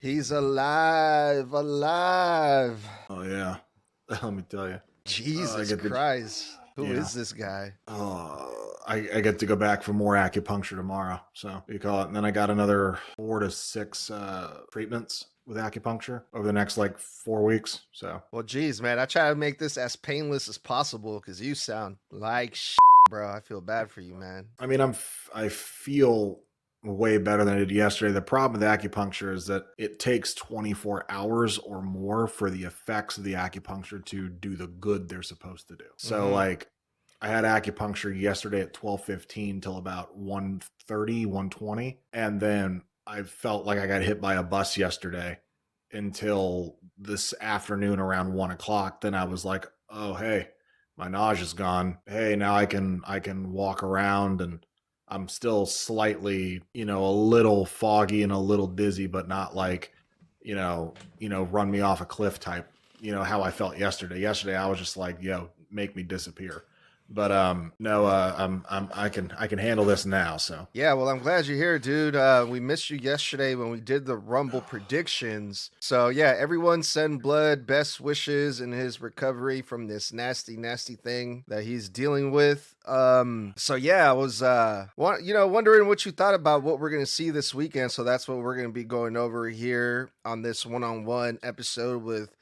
He's alive, alive. Oh yeah, let me tell you. I Jesus get the Christ. Who yeah. is this guy? I get to go back for more acupuncture tomorrow. So you call it, and then I got another 4 to 6 treatments with acupuncture over the next like 4 weeks. So Well, geez, man, I try to make this as painless as possible because you sound like bro. I feel bad for you, man. I mean, I feel way better than I did yesterday. The problem with acupuncture is that it takes 24 hours or more for the effects of the acupuncture to do the good they're supposed to do. So Mm-hmm. like I had acupuncture yesterday at 12:15 till about 1:30, 1:20, and then I felt like I got hit by a bus yesterday until this afternoon around 1 o'clock. Then I was like, oh hey, my nausea's gone. Hey, now I can walk around, and I'm still slightly, a little foggy and a little dizzy, but not like, run me off a cliff type, how I felt yesterday. Yesterday I was just like, yo, make me disappear. But no, I can handle this now. So Yeah, well, I'm glad you're here, dude. We missed you yesterday when we did the Rumble predictions. So, yeah, everyone send Bludd best wishes in his recovery from this nasty, nasty thing that he's dealing with. So yeah, I was, wondering what you thought about what we're going to see this weekend. So that's what we're going to be going over here on this one-on-one episode with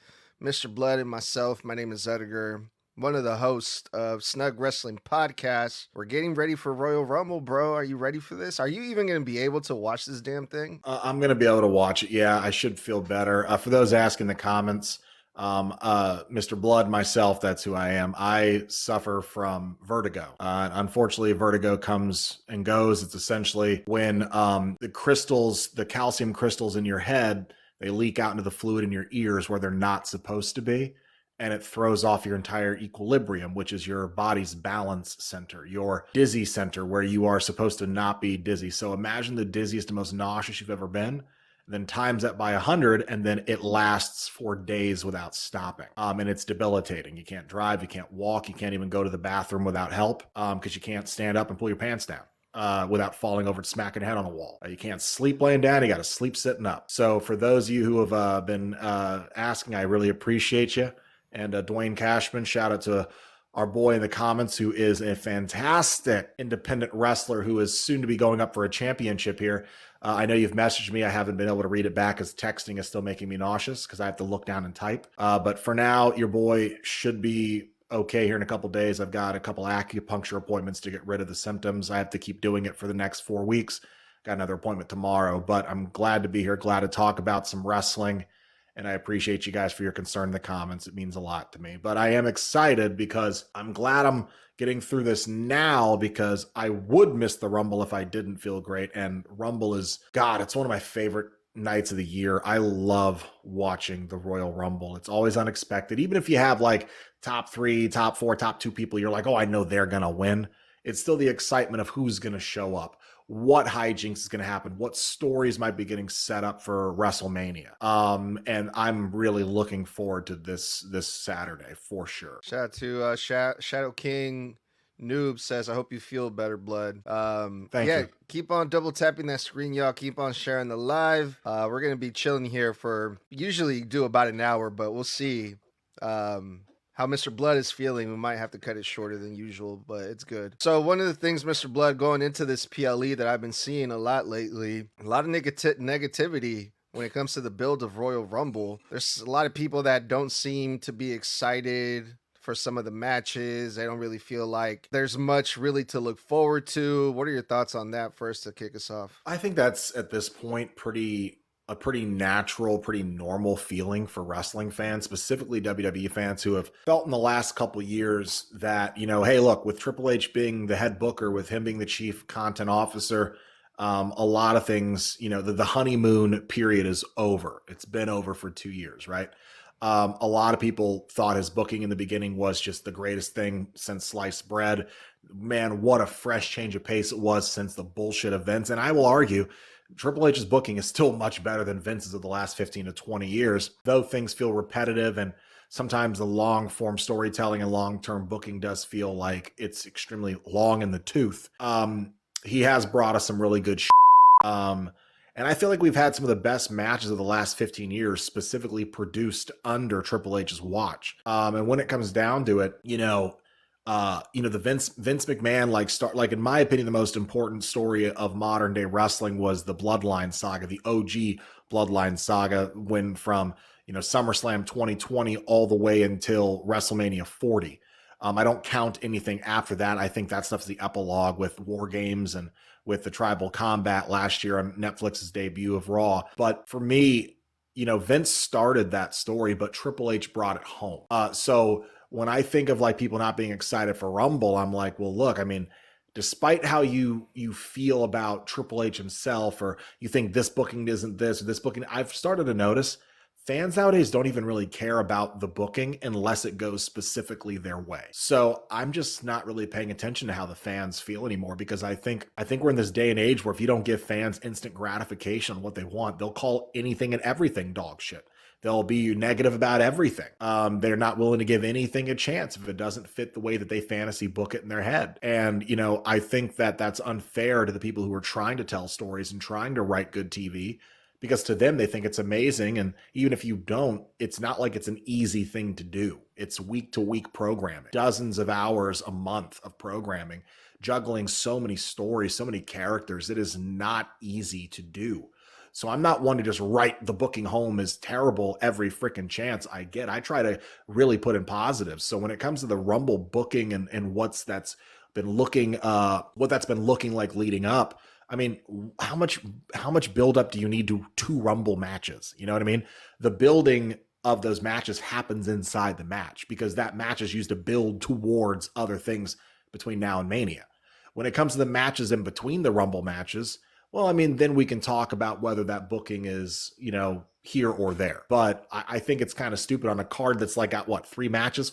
Mr. Bludd and myself. My name is Edgar, one of the hosts of Snug Wrestling Podcast. We're getting ready for Royal Rumble, bro. Are you ready for this? Are you even going to be able to watch this damn thing? I'm gonna be able to watch it. Yeah, I should feel better. For those asking in the comments, Mr. Bludd, myself, that's who I am. I suffer from vertigo. Unfortunately, vertigo comes and goes. It's essentially when the calcium crystals in your head, they leak out into the fluid in your ears where they're not supposed to be. And it throws off your entire equilibrium, which is your body's balance center, your dizzy center, where you are supposed to not be dizzy. So imagine the dizziest and most nauseous you've ever been, then times that by 100, and then it lasts for days without stopping. And it's debilitating. You can't drive, you can't walk, you can't even go to the bathroom without help because you can't stand up and pull your pants down. Without falling over and smacking your head on the wall. You can't sleep laying down. You got to sleep sitting up. So for those of you who have been asking, I really appreciate you. And Dwayne Cashman, shout out to our boy in the comments, who is a fantastic independent wrestler who is soon to be going up for a championship here. I know you've messaged me. I haven't been able to read it back as texting is still making me nauseous because I have to look down and type. But for now, your boy should be okay here in a couple days. I've got a couple acupuncture appointments to get rid of the symptoms. I have to keep doing it for the next 4 weeks. Got another appointment tomorrow, but I'm glad to be here, glad to talk about some wrestling. And I appreciate you guys for your concern in the comments. It means a lot to me. But I am excited because I'm glad I'm getting through this now, because I would miss the Rumble if I didn't feel great. And Rumble is, God, it's one of my favorite nights of the year. I love watching the Royal Rumble. It's always unexpected. Even if you have like top 3, top 4, top 2 people, you're like, oh, I know they're going to win. It's still the excitement of who's going to show up, what hijinks is going to happen, what stories might be getting set up for WrestleMania. And I'm really looking forward to this Saturday for sure. Shout out to Shadow King Noob says, I hope you feel better, Bludd. Thank Yeah, you. keep on double tapping that screen, y'all. Keep on sharing the live. We're going to be chilling here for usually do about an hour, but we'll see how Mr. Bludd is feeling. We might have to cut it shorter than usual, but it's good. So one of the things, Mr. Bludd, going into this PLE that I've been seeing a lot lately, a lot of negativity when it comes to the build of Royal Rumble. There's a lot of people that don't seem to be excited for some of the matches. They don't really feel like there's much really to look forward to. What are your thoughts on that first to kick us off? I think that's at this point a pretty natural, pretty normal feeling for wrestling fans, specifically WWE fans, who have felt in the last couple of years that, hey, look, with Triple H being the head booker, with him being the chief content officer, a lot of things, the honeymoon period is over. It's been over for 2 years, right? A lot of people thought his booking in the beginning was just the greatest thing since sliced bread. Man, what a fresh change of pace it was since the bullshit events. And I will argue Triple H's booking is still much better than Vince's of the last 15 to 20 years, though things feel repetitive, and sometimes the long form storytelling and long-term booking does feel like it's extremely long in the tooth. He has brought us some really good And I feel like we've had some of the best matches of the last 15 years specifically produced under Triple H's watch. And when it comes down to it, the Vince McMahon like in my opinion, the most important story of modern day wrestling was the Bloodline saga, the OG Bloodline saga, when from SummerSlam 2020 all the way until WrestleMania 40. I don't count anything after that. I think that stuff's the epilogue with War Games and with the Tribal Combat last year on Netflix's debut of Raw. But for me, Vince started that story, but Triple H brought it home. So when I think of like people not being excited for Rumble, I'm like, well, look, I mean, despite how you feel about Triple H himself, or you think this booking isn't this or this booking, I've started to notice fans nowadays don't even really care about the booking unless it goes specifically their way. So I'm just not really paying attention to how the fans feel anymore, because I think we're in this day and age where if you don't give fans instant gratification on what they want, they'll call anything and everything dog shit. They'll be negative about everything. They're not willing to give anything a chance if it doesn't fit the way that they fantasy book it in their head. And, I think that that's unfair to the people who are trying to tell stories and trying to write good TV, because to them, they think it's amazing. And even if you don't, it's not like it's an easy thing to do. It's week to week programming, dozens of hours a month of programming, juggling so many stories, so many characters. It is not easy to do. So I'm not one to just write the booking home is terrible every freaking chance I get. I try to really put in positives. So when it comes to the Rumble booking and what that's been looking like leading up, I mean, how much buildup do you need to two Rumble matches? You know what I mean? The building of those matches happens inside the match, because that match is used to build towards other things between now and Mania. When it comes to the matches in between the Rumble matches, well, I mean, then we can talk about whether that booking is, here or there. But I think it's kind of stupid on a card that's like got what, 4 matches?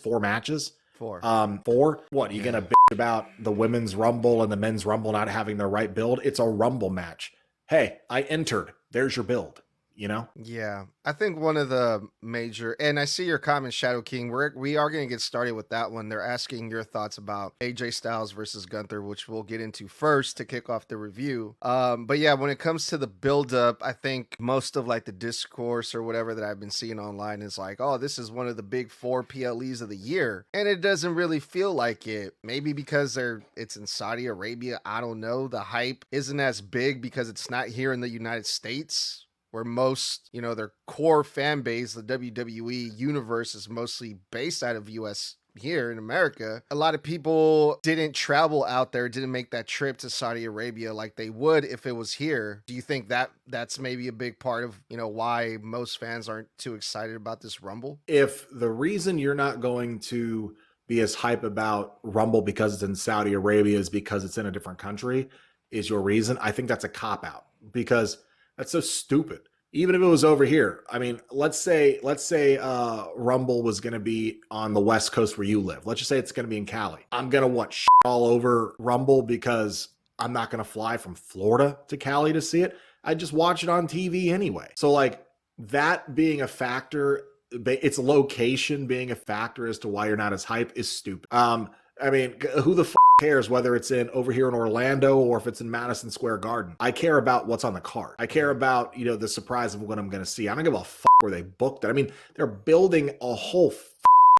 4. 4? What, are you gonna bitch about the women's Rumble and the men's Rumble not having the right build? It's a Rumble match. Hey, I entered. There's your build. Yeah, I think one of the major, and I see your comment, Shadow King. We are going to get started with that one. They're asking your thoughts about AJ Styles versus Gunther, which we'll get into first to kick off the review. But yeah, when it comes to the build-up, I think most of like the discourse or whatever that I've been seeing online is like, oh, this is one of the big 4 PLEs of the year, and it doesn't really feel like it. Maybe because it's in Saudi Arabia. I don't know. The hype isn't as big because it's not here in the United States, where most, their core fan base, the WWE universe, is mostly based out of US here in America. A lot of people didn't travel out there, didn't make that trip to Saudi Arabia like they would if it was here. Do you think that that's maybe a big part of, why most fans aren't too excited about this Rumble? If the reason you're not going to be as hype about Rumble because it's in Saudi Arabia is because it's in a different country is your reason, I think that's a cop-out, because that's so stupid. Even if it was over here, I mean, let's say Rumble was going to be on the West Coast where you live. Let's just say it's going to be in Cali. I'm going to shit all over Rumble because I'm not going to fly from Florida to Cali to see it. I just watch it on TV anyway. So like that being a factor, its location being a factor as to why you're not as hype is stupid. I mean, who the cares whether it's over here in Orlando or if it's in Madison Square Garden? I care about what's on the card. I care about, the surprise of what I'm going to see. I don't give a where they booked it. I mean, they're building a whole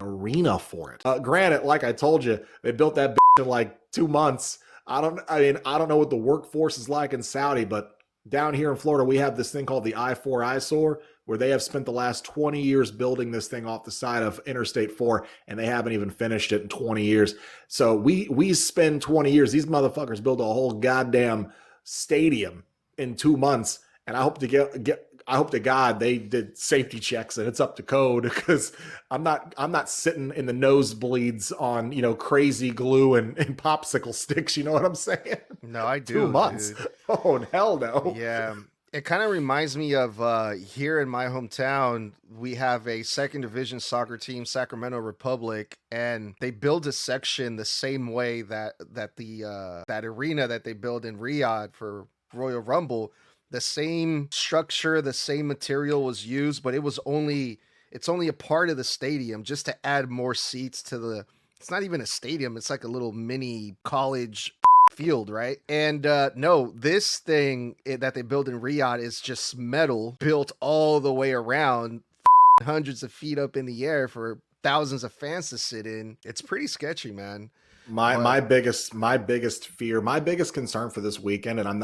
arena for it. Granted, like I told you, they built that in like 2 months. I don't know what the workforce is like in Saudi, but down here in Florida, we have this thing called the I-4 eyesore, where they have spent the last 20 years building this thing off the side of Interstate 4, and they haven't even finished it in 20 years. So we spend 20 years. These motherfuckers build a whole goddamn stadium in 2 months, and I hope to God they did safety checks and it's up to code, because I'm not sitting in the nosebleeds on crazy glue and popsicle sticks. You know what I'm saying? No, I do. 2 months. Dude. Oh hell no. Yeah. It kind of reminds me of here in my hometown, we have a second division soccer team, Sacramento Republic, and they build a section the same way that that arena that they build in Riyadh for Royal Rumble. The same structure, the same material was used, but it's only a part of the stadium just to add more seats to it's not even a stadium. It's like a little mini college field, right? And no, this thing that they build in Riyadh is just metal built all the way around, hundreds of feet up in the air for thousands of fans to sit in. It's pretty sketchy, man. My But biggest fear, my biggest concern for this weekend, and I'm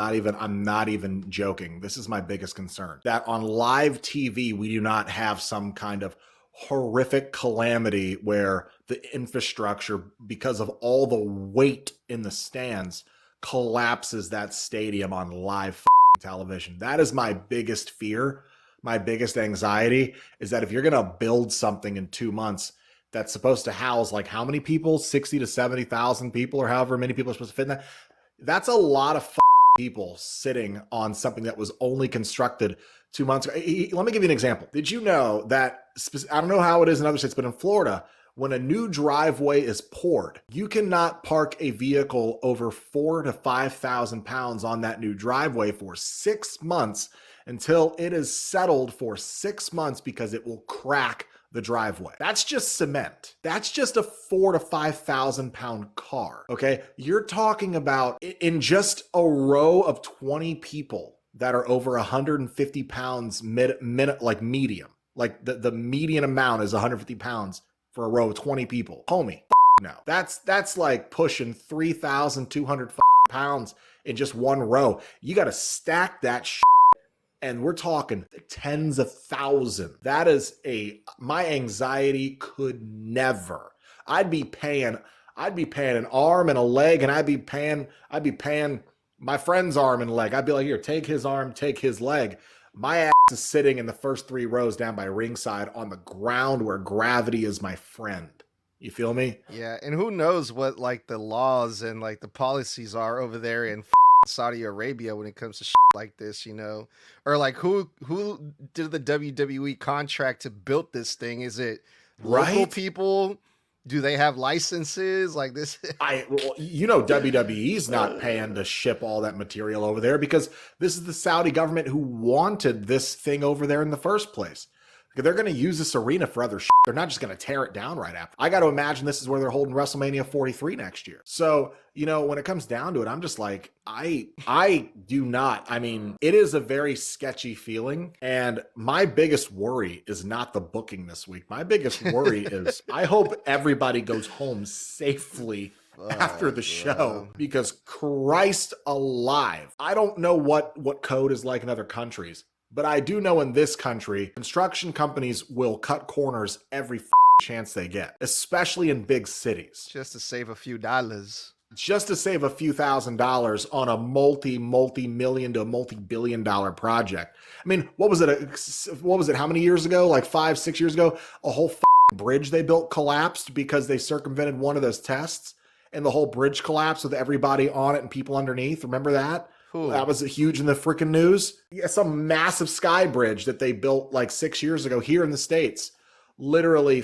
not even joking. This is my biggest concern, that on live TV we do not have some kind of horrific calamity where the infrastructure, because of all the weight in the stands, collapses that stadium on live television. That is my biggest fear. My biggest anxiety is that if you're going to build something in 2 months that's supposed to house like how many people, 60 to 70,000 people, or however many people are supposed to fit in that, that's a lot of people sitting on something that was only constructed 2 months ago. Let me give you an example. Did you know that, I don't know how it is in other states, but in Florida, when a new driveway is poured, you cannot park a vehicle over 4,000 to 5,000 pounds on that new driveway for 6 months until it is settled for 6 months, because it will crack the driveway. That's just cement. That's just a 4,000 to 5,000 pound car. Okay. You're talking about, in just a row of 20 people that are over 150 pounds like medium, like the median amount is 150 pounds for a row of 20 people. Homie, no. That's like pushing 3,200 pounds in just one row. You got to stack that and we're talking tens of thousands. That is my anxiety could never. I'd be paying an arm and a leg, and I'd be paying my friend's arm and leg. I'd be like, here, take his arm, take his leg. My ass is sitting in the first 3 rows down by ringside on the ground where gravity is my friend. You feel me? yeah, and who knows what like the laws and like the policies are over there in Saudi Arabia when it comes to like this, or like who did the WWE contract to build this thing? Is it local people? Do they have licenses like this? WWE's not paying to ship all that material over there, because this is the Saudi government who wanted this thing over there in the first place. They're going to use this arena for other shit. They're not just going to tear it down right after. I got to imagine this is where they're holding WrestleMania 43 next year. So, when it comes down to it, I'm just like, I do not. I mean, it is a very sketchy feeling. And my biggest worry is not the booking this week. My biggest worry is I hope everybody goes home safely after the show, because Christ alive, I don't know what code is like in other countries. But I do know in this country, construction companies will cut corners every chance they get, especially in big cities. Just to save a few dollars. Just to save a few $1,000s on a multi-million to multi-billion-dollar project. I mean, what was it? How many years ago? Like 5-6 years ago, a whole bridge they built collapsed because they circumvented one of those tests, and the whole bridge collapsed with everybody on it and people underneath. Remember that? Cool. That was huge in the freaking news. Yeah, some massive sky bridge that they built like 6 years ago here in the States literally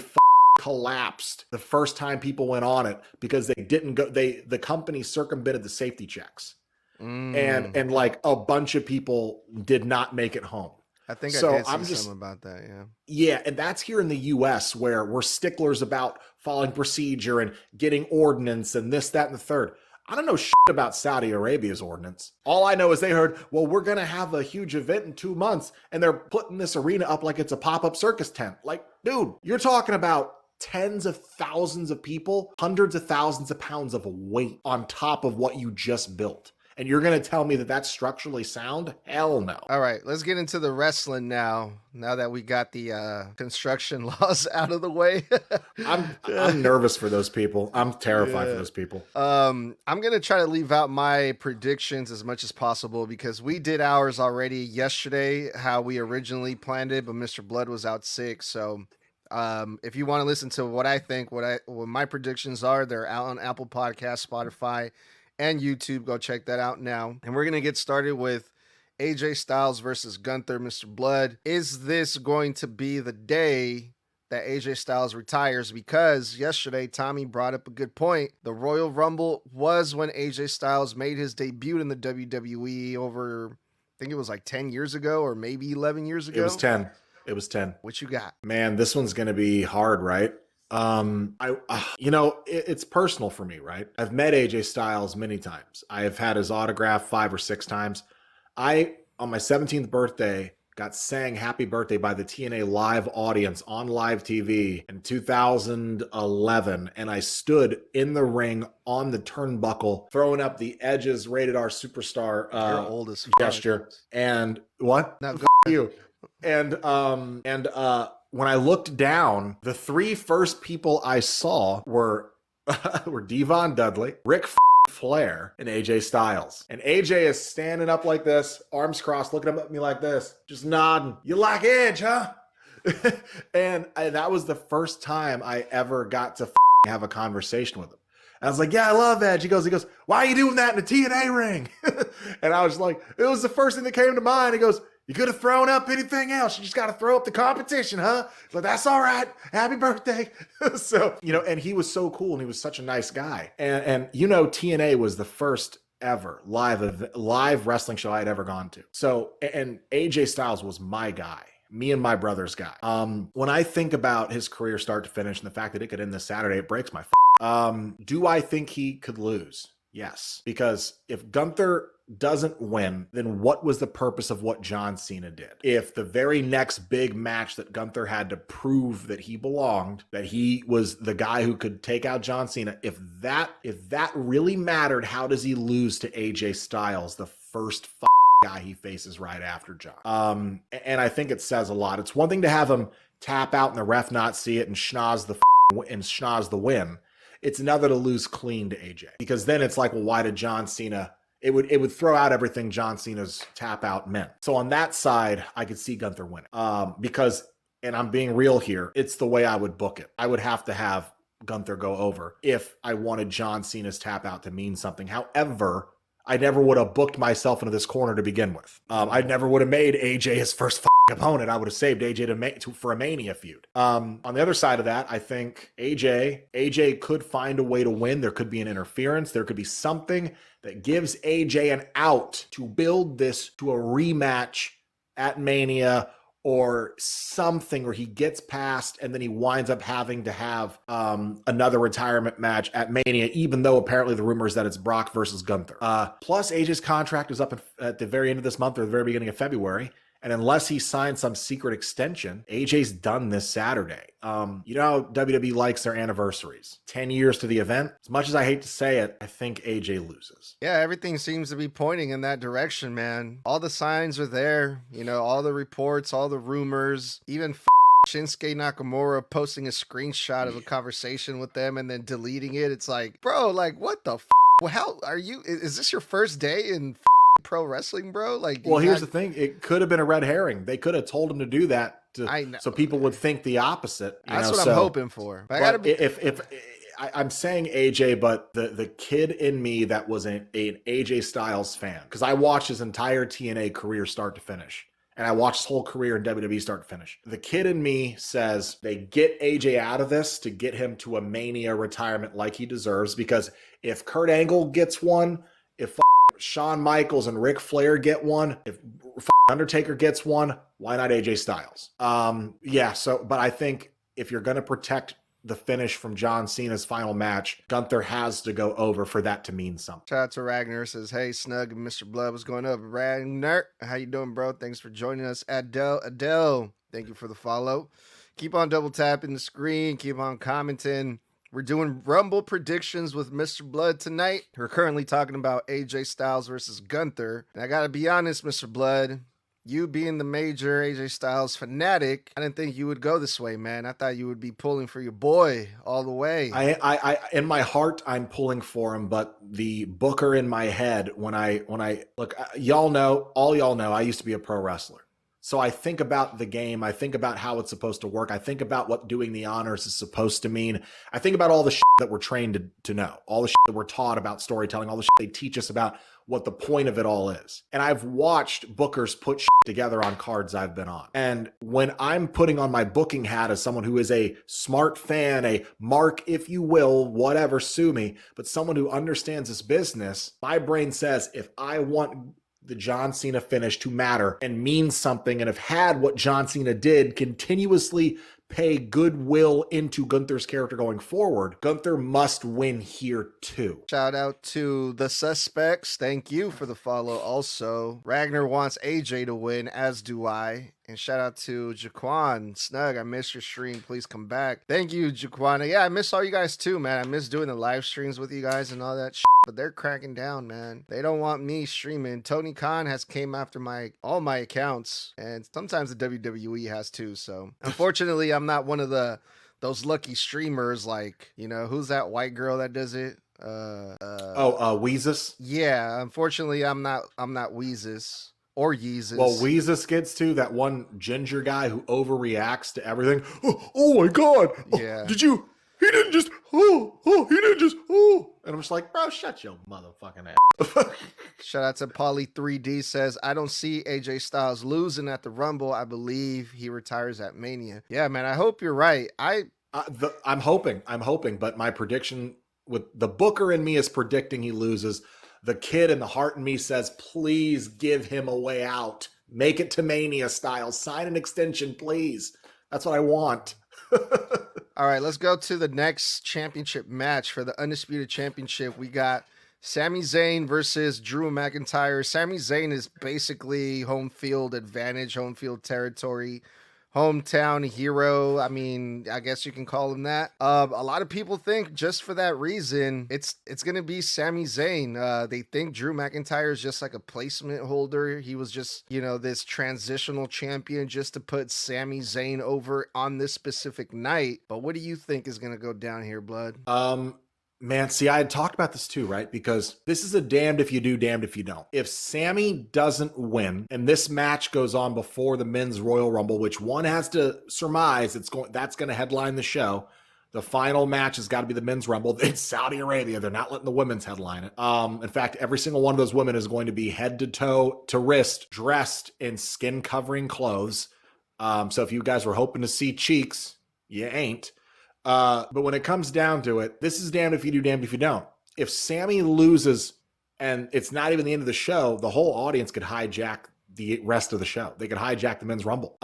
collapsed the first time people went on it because they didn't go. The company circumvented the safety checks, and like a bunch of people did not make it home. I think I did see something about that. Yeah. Yeah. And that's here in the US, where we're sticklers about following procedure and getting ordinance and this, that, and the third. I don't know shit about Saudi Arabia's ordinance. All I know is they heard, well, we're going to have a huge event in 2 months, and they're putting this arena up like it's a pop-up circus tent. Like, dude, you're talking about tens of thousands of people, hundreds of thousands of pounds of weight on top of what you just built. And you're going to tell me that that's structurally sound? Hell no. All right, let's get into the wrestling now. Now that we got the construction laws out of the way. I'm nervous for those people. I'm terrified for those people. I'm going to try to leave out my predictions as much as possible, because we did ours already yesterday, how we originally planned it, but Mr. Bludd was out sick. So if you want to listen to what I think, what my predictions are, they're out on Apple Podcasts, Spotify, and YouTube. Go check that out now. And we're going to get started with AJ Styles versus Gunther. Mr. Bludd, is this going to be the day that AJ Styles retires? Because yesterday, Tommy brought up a good point. The Royal Rumble was when AJ Styles made his debut in the WWE over, I think it was like 10 years ago or maybe 11 years ago. It was 10. What you got? Man, this one's going to be hard, right? It's personal for me, right? I've met AJ Styles many times. I have had his autograph 5 or 6 times. On my 17th birthday, got sang happy birthday by the TNA live audience on live TV in 2011. And I stood in the ring on the turnbuckle, throwing up the Edge's Rated R Superstar You're old as gesture. And what? Now go you. And when I looked down, the 3 first people I saw were Devon Dudley, Rick Flair, and AJ Styles. And AJ is standing up like this, arms crossed, looking up at me like this, just nodding. You like Edge, huh? and that was the first time I ever got to have a conversation with him. I was like, yeah, I love Edge. He goes, why are you doing that in the TNA ring? And I was like, it was the first thing that came to mind. He goes, you could have thrown up anything else. You just got to throw up the competition, huh? But that's all right. Happy birthday. So, and he was so cool and he was such a nice guy. And TNA was the first ever live wrestling show I had ever gone to. So, and AJ Styles was my guy. Me and my brother's guy. When I think about his career start to finish and the fact that it could end this Saturday, it breaks my do I think he could lose? Yes. Because if Gunther doesn't win, then what was the purpose of what John Cena did? If the very next big match that Gunther had to prove that he belonged, that he was the guy who could take out John Cena, if that really mattered, how does he lose to AJ Styles, the first guy he faces right after John? And I think it says a lot. It's one thing to have him tap out and the ref not see it and schnoz the win. It's another to lose clean to AJ, because then it's like, well, why did John Cena? It would throw out everything John Cena's tap out meant. So on that side, I could see Gunther winning. Because, and I'm being real here, it's the way I would book it. I would have to have Gunther go over if I wanted John Cena's tap out to mean something. However, I never would have booked myself into this corner to begin with. I never would have made AJ his first opponent. I would have saved AJ for a Mania feud. On the other side of that, I think AJ could find a way to win. There could be an interference. There could be something that gives AJ an out to build this to a rematch at Mania, or something, or he gets past and then he winds up having to have another retirement match at Mania, even though apparently the rumor is that it's Brock versus Gunther. Plus, AJ's contract is up at the very end of this month or the very beginning of February. And unless he signs some secret extension, AJ's done this Saturday. You know how WWE likes their anniversaries. 10 years to the event. As much as I hate to say it, I think AJ loses. Yeah, everything seems to be pointing in that direction, man. All the signs are there. All the reports, all the rumors, even Shinsuke Nakamura posting a screenshot of a conversation with them and then deleting it. It's like, bro, like, what the Well, how are you? Is this your first day in pro wrestling, bro? Like, well, here's the thing. It could have been a red herring. They could have told him to do that so people would think the opposite. That's what I'm hoping for. But I gotta be. If I'm saying AJ, but the kid in me that was an AJ Styles fan, because I watched his entire TNA career start to finish. And I watched his whole career in WWE start to finish. The kid in me says they get AJ out of this to get him to a Mania retirement like he deserves. Because if Kurt Angle gets one, if Shawn Michaels and Ric Flair get one, if Undertaker gets one, why not AJ Styles? But I think if you're going to protect the finish from John Cena's final match, Gunther has to go over for that to mean something. Shout out to Ragnar, says, hey, Snug and Mr. Bludd, what's going up? Ragnar, how you doing, bro? Thanks for joining us. Adele, thank you for the follow. Keep on double tapping the screen. Keep on commenting. We're doing Rumble predictions with Mr. Bludd tonight. We're currently talking about AJ Styles versus Gunther. And I gotta be honest, Mr. Bludd, you being the major AJ Styles fanatic, I didn't think you would go this way, man. I thought you would be pulling for your boy all the way. I in my heart, I'm pulling for him, but the booker in my head, when I look, all y'all know, I used to be a pro wrestler. So I think about the game. I think about how it's supposed to work. I think about what doing the honors is supposed to mean. I think about all the shit that we're trained to know, all the shit that we're taught about storytelling, all the shit they teach us about what the point of it all is. And I've watched bookers put shit together on cards I've been on. And when I'm putting on my booking hat as someone who is a smart fan, a mark, if you will, whatever, sue me, but someone who understands this business, my brain says, if I want the John Cena finish to matter and mean something, and have had what John Cena did continuously pay goodwill into Gunther's character going forward, Gunther must win here too. Shout out to the suspects. Thank you for the follow. Also, Ragnar wants AJ to win, as do I. And shout out to Jaquan. Snug, I missed your stream. Please come back. Thank you, Jaquan. Yeah, I miss all you guys too, man. I miss doing the live streams with you guys and all that shit. But they're cracking down, man. They don't want me streaming. Tony Khan has came after all my accounts. And sometimes the WWE has too. So unfortunately, I'm not one of those lucky streamers like, who's that white girl that does it? Weezus? Yeah, unfortunately I'm not Weezus. Or Yeezus. Well, Weezus gets to that one ginger guy who overreacts to everything. Oh my God. Yeah. He didn't just, And I'm just like, bro, shut your motherfucking ass. Shout out to Polly3D says, I don't see AJ Styles losing at the Rumble. I believe he retires at Mania. Yeah, man, I hope you're right. I'm hoping, but my prediction with the Booker in me is predicting he loses. The kid in the heart in me says, please give him a way out. Make it to Mania style. Sign an extension, please. That's what I want. All right, let's go to the next championship match. For the Undisputed Championship, we got Sami Zayn versus Drew McIntyre. Sami Zayn is basically home field advantage, home field territory. Hometown hero. I mean, I guess you can call him that. A lot of people think just for that reason, it's gonna be Sami Zayn. They think Drew McIntyre is just like a placement holder. He was just, this transitional champion just to put Sami Zayn over on this specific night. But what do you think is gonna go down here, Bludd? Man, see, I had talked about this too, right? Because this is a damned if you do, damned if you don't. If Sami doesn't win, and this match goes on before the Men's Royal Rumble, which one has to surmise that's going to headline the show. The final match has got to be the Men's Rumble. It's Saudi Arabia. They're not letting the women's headline it. In fact, every single one of those women is going to be head to toe to wrist dressed in skin covering clothes. So if you guys were hoping to see cheeks, you ain't. But when it comes down to it, this is damned if you do, damned if you don't. If Sami loses and it's not even the end of the show, the whole audience could hijack the rest of the show. They could hijack the Men's Rumble.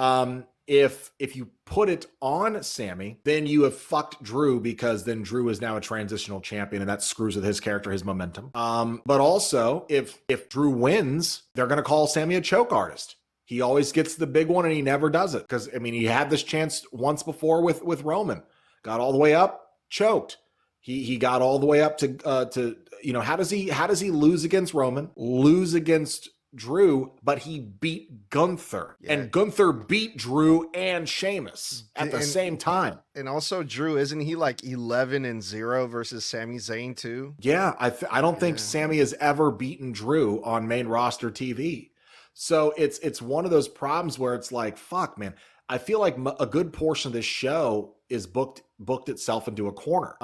If you put it on Sami, then you have fucked Drew, because then Drew is now a transitional champion and that screws with his character, his momentum. But also if Drew wins, they're going to call Sami a choke artist. He always gets the big one and he never does it. Because, I mean, he had this chance once before with Roman. Got all the way up, choked. He got all the way up to how does he lose against Roman, lose against Drew, but he beat Gunther. Yeah. And Gunther beat Drew and Sheamus at the same time. And also Drew, isn't he like 11-0 versus Sami Zayn too? Yeah, I don't think Sami has ever beaten Drew on main roster TV. So it's one of those problems where it's like, fuck, man. I feel like a good portion of this show is booked itself into a corner.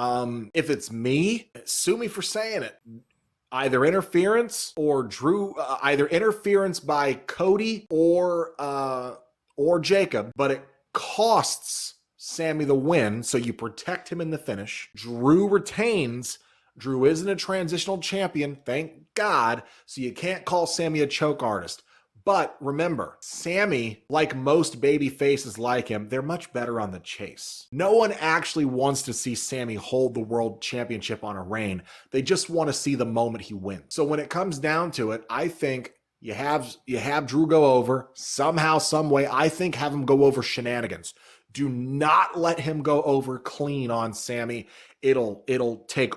If it's me, sue me for saying it. Either interference or Drew, either interference by Cody or Jacob, but it costs Sami the win, so you protect him in the finish. Drew retains. Drew isn't a transitional champion, thank God, so you can't call Sami a choke artist. But remember, Sami, like most baby faces like him, they're much better on the chase. No one actually wants to see Sami hold the world championship on a reign. They just want to see the moment he wins. So when it comes down to it, I think you have Drew go over somehow, some way. I think have him go over shenanigans. Do not let him go over clean on Sami. It'll take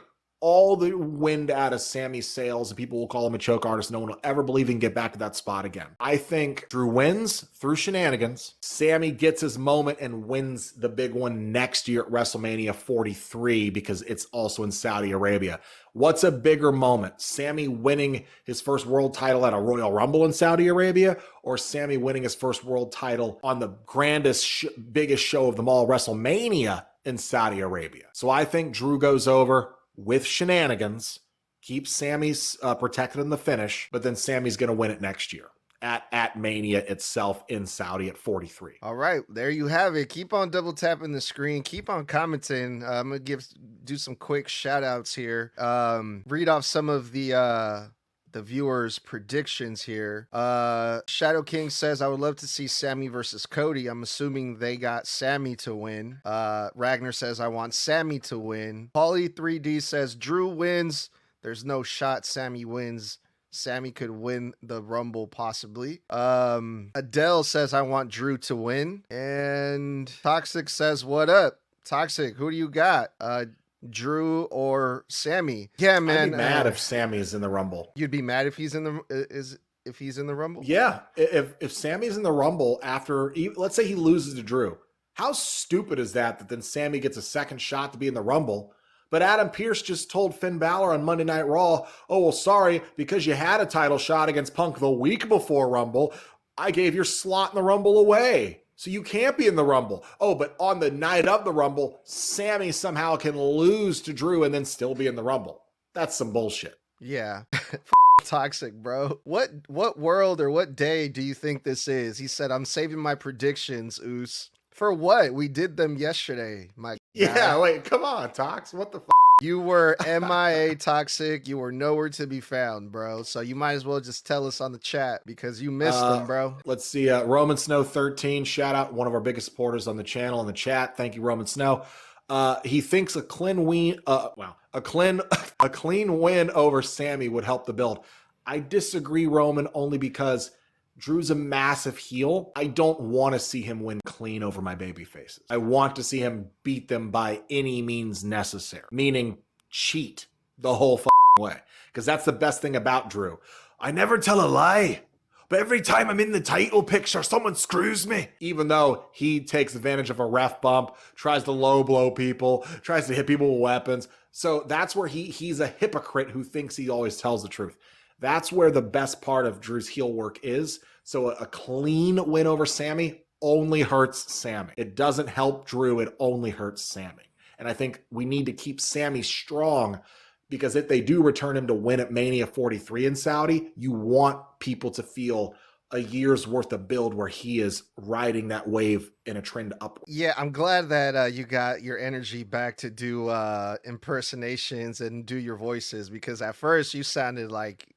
all the wind out of Sami's sails, and people will call him a choke artist. No one will ever believe he can get back to that spot again. I think Drew wins through shenanigans. Sami gets his moment and wins the big one next year at WrestleMania 43, because it's also in Saudi Arabia. What's a bigger moment? Sami winning his first world title at a Royal Rumble in Saudi Arabia, or Sami winning his first world title on the grandest, biggest show of them all, WrestleMania in Saudi Arabia? So I think Drew goes over with shenanigans, keeps Sami protected in the finish, but then Sami's going to win it next year at Mania itself in Saudi at 43. All right, there you have it. Keep on double tapping the screen. Keep on commenting. I'm going to do some quick shout outs here. Read off some of the the viewers' predictions here. Shadow King says, I would love to see Sammy versus Cody. I'm assuming they got Sammy to win. Ragnar says, I want Sammy to win. Paulie 3D says, Drew wins. There's no shot Sammy wins. Sammy could win the Rumble possibly. Adele says, I want Drew to win. And Toxic says, what up? Toxic, who do you got? Drew or Sammy? Yeah, man. I'd be mad if Sammy is in the Rumble. You'd be mad if he's in the if he's in the Rumble? Yeah, if Sammy's in the Rumble after, let's say he loses to Drew, how stupid is that then Sammy gets a second shot to be in the Rumble? But Adam Pearce just told Finn Balor on Monday Night Raw, oh, well, sorry, because you had a title shot against Punk the week before Rumble, I gave your slot in the Rumble away. So you can't be in the Rumble. Oh, but on the night of the Rumble, Sammy somehow can lose to Drew and then still be in the Rumble. That's some bullshit. Yeah. Toxic, bro. What world or what day do you think this is? He said, I'm saving my predictions, Oos. For what? We did them yesterday, my Yeah, guy. wait, come on, Tox. What the f? You were MIA, Toxic. You were nowhere to be found, bro. So you might as well just tell us on the chat because you missed them, bro. Let's see. Roman Snow 13, shout out, one of our biggest supporters on the channel in the chat. Thank you, Roman Snow. He thinks a clean win over Sammy would help the build. I disagree, Roman, only because Drew's a massive heel. I don't want to see him win clean over my baby faces. I want to see him beat them by any means necessary, meaning cheat the whole way. Because that's the best thing about Drew. I never tell a lie, but every time I'm in the title picture, someone screws me. Even though he takes advantage of a ref bump, tries to low blow people, tries to hit people with weapons. So that's where he's a hypocrite who thinks he always tells the truth. That's where the best part of Drew's heel work is. So a clean win over Sammy only hurts Sammy. It doesn't help Drew. It only hurts Sammy. And I think we need to keep Sammy strong because if they do return him to win at Mania 43 in Saudi, you want people to feel a year's worth of build where he is riding that wave in a trend upward. Yeah, I'm glad that you got your energy back to do impersonations and do your voices because at first you sounded like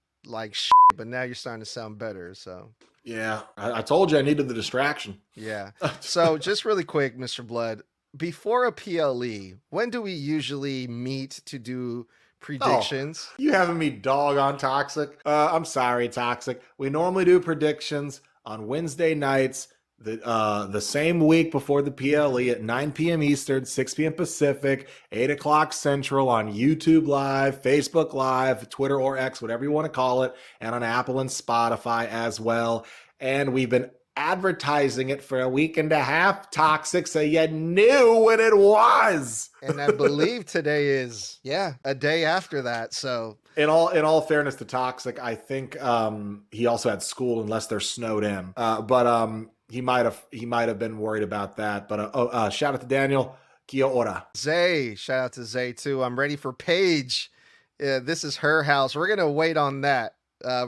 shit, but now you're starting to sound better. So yeah, I told you I needed the distraction. Yeah. So just really quick, Mr. Bludd, before a PLE, when do we usually meet to do predictions? Oh, you having me dog on Toxic? I'm sorry, Toxic. We normally do predictions on Wednesday nights, the same week before the PLE at 9 p.m. Eastern, 6 p.m. Pacific, 8 o'clock Central on YouTube Live, Facebook Live, Twitter or X, whatever you want to call it, and on Apple and Spotify as well. And we've been advertising it for a week and a half, Toxic, so you knew when it was. And I believe today is, a day after that. So in all fairness to Toxic, I think he also had school unless they're snowed in. But he might have been worried about that. But shout out to Daniel. Kia ora. Zay, shout out to Zay too. I'm ready for Paige. This is her house. We're gonna wait on that.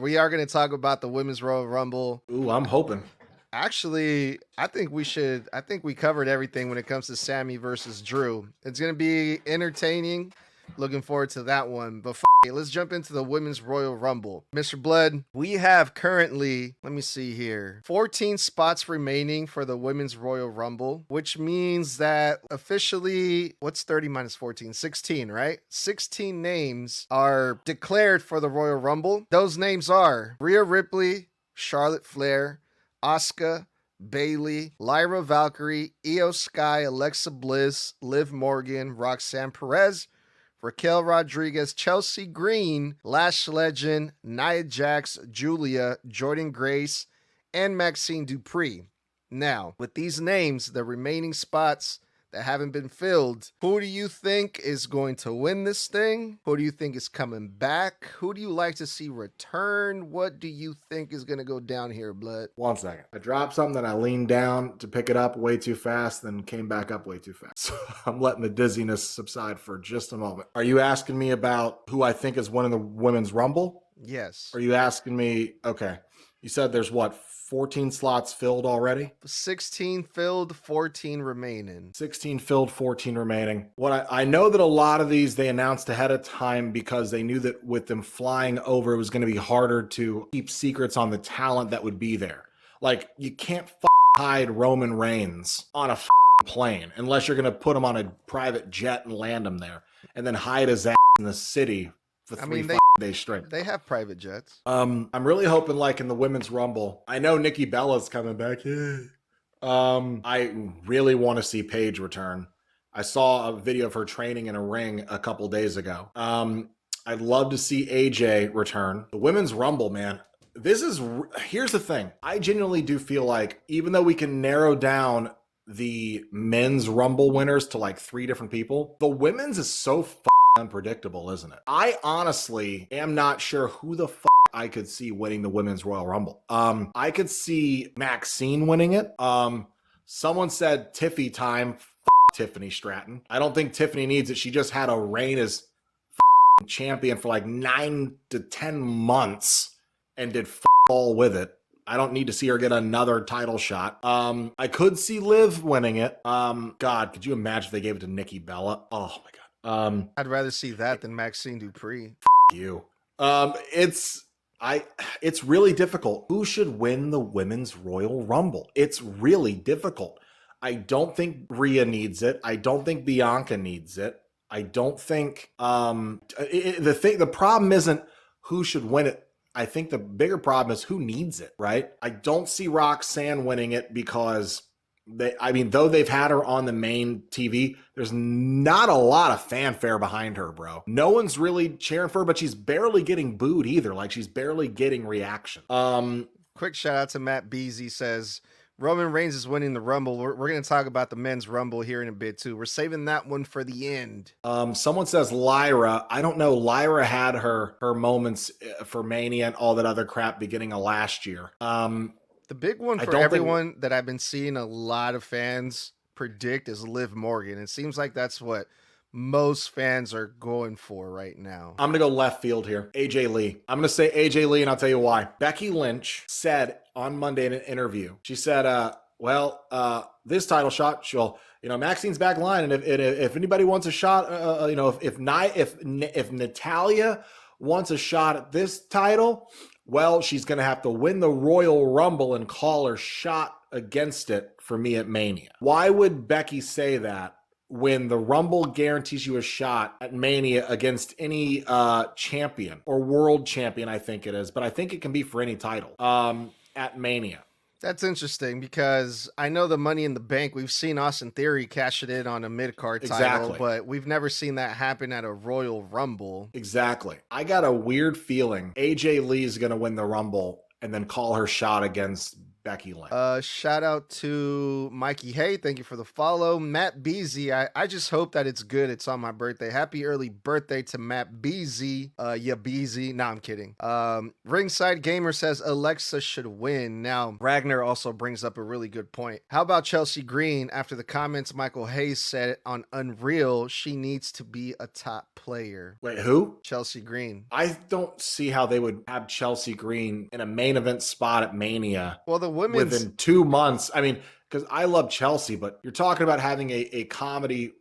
We are gonna talk about the Women's Royal Rumble. Ooh, I'm hoping. Actually, I think we covered everything when it comes to Sammy versus Drew. It's gonna be entertaining. Looking forward to that one. But let's jump into the Women's Royal Rumble. Mr. Bludd, we have currently, let me see here, 14 spots remaining for the Women's Royal Rumble, which means that officially, what's 30 minus 14? 16, right? 16 names are declared for the Royal Rumble. Those names are Rhea Ripley, Charlotte Flair, Asuka, Bayley, Lyra Valkyrie, Io Sky, Alexa Bliss, Liv Morgan, Roxanne Perez, Raquel Rodriguez, Chelsea Green, Lash Legend, Nia Jax, Julia, Jordan Grace, and Maxine Dupree. Now, with these names, the remaining spots that haven't been filled, who do you think is going to win this thing? Who do you think is coming back? Who do you like to see return? What do you think is going to go down here, Bludd? 1 second. I dropped something, then I leaned down to pick it up way too fast, then came back up way too fast. So I'm letting the dizziness subside for just a moment. Are you asking me about who I think is winning the Women's Rumble? Yes. Are you asking me, okay. You said there's what, 14 slots filled already? 16 filled, 14 remaining. 16 filled, 14 remaining. I know that a lot of these they announced ahead of time because they knew that with them flying over, it was going to be harder to keep secrets on the talent that would be there. Like, you can't hide Roman Reigns on a plane unless you're going to put him on a private jet and land him there and then hide his ass in the city for 3 days straight. They have private jets. I'm really hoping, like, in the Women's Rumble, I know Nikki Bella's coming back. I really want to see Paige return. I saw a video of her training in a ring a couple days ago. I'd love to see AJ return. The Women's Rumble, man. Here's the thing. I genuinely do feel like, even though we can narrow down the men's Rumble winners to like 3 different people, the women's is so unpredictable, isn't it? I honestly am not sure who the I could see winning the Women's Royal Rumble. I could see Maxine winning it. Someone said Tiffy time. Tiffany Stratton. I don't think Tiffany needs it. She just had a reign as champion for like 9 to 10 months and did all with it. I don't need to see her get another title shot. I could see Liv winning it. God, could you imagine if they gave it to Nikki Bella? Oh my God. I'd rather see that than Maxine Dupree. You. It's really difficult. Who should win the Women's Royal Rumble? It's really difficult. I don't think Rhea needs it. I don't think Bianca needs it. I don't think the problem isn't who should win it. I think the bigger problem is who needs it, right? I don't see Roxanne winning it because though they've had her on the main TV, there's not a lot of fanfare behind her, bro. No one's really cheering for her, but she's barely getting booed either. Like, she's barely getting reaction. Quick shout out to Matt Beasy, says Roman Reigns is winning the Rumble. We're going to talk about the men's Rumble here in a bit too. We're saving that one for the end. Someone says Lyra. I don't know. Lyra had her moments for Mania and all that other crap beginning of last year. The big one for everyone that I've been seeing a lot of fans predict is Liv Morgan. It seems like that's what most fans are going for right now. I'm going to go left field here. AJ Lee. I'm going to say AJ Lee, and I'll tell you why. Becky Lynch said on Monday in an interview, she said, this title shot, Maxine's back line, and if anybody wants a shot, if Natalya wants a shot at this title, well, she's going to have to win the Royal Rumble and call her shot against it for me at Mania. Why would Becky say that when the Rumble guarantees you a shot at Mania against any champion or world champion, I think it is, but I think it can be for any title at Mania? That's interesting because I know the Money in the Bank, we've seen Austin Theory cash it in on a mid-card title, but we've never seen that happen at a Royal Rumble. Exactly. I got a weird feeling AJ Lee is going to win the Rumble and then call her shot against Becky Lynch. Shout out to Mikey Hay. Thank you for the follow. Matt Beasy. I just hope that it's good. It's on my birthday. Happy early birthday to Matt Beasy. Beasy. No, I'm kidding. Ringside Gamer says Alexa should win. Now, Ragnar also brings up a really good point. How about Chelsea Green? After the comments Michael Hayes said on Unreal, she needs to be a top player. Wait, who? Chelsea Green. I don't see how they would have Chelsea Green in a main event spot at Mania. Well, the women's within 2 months. I mean, because I love Chelsea, but you're talking about having a comedy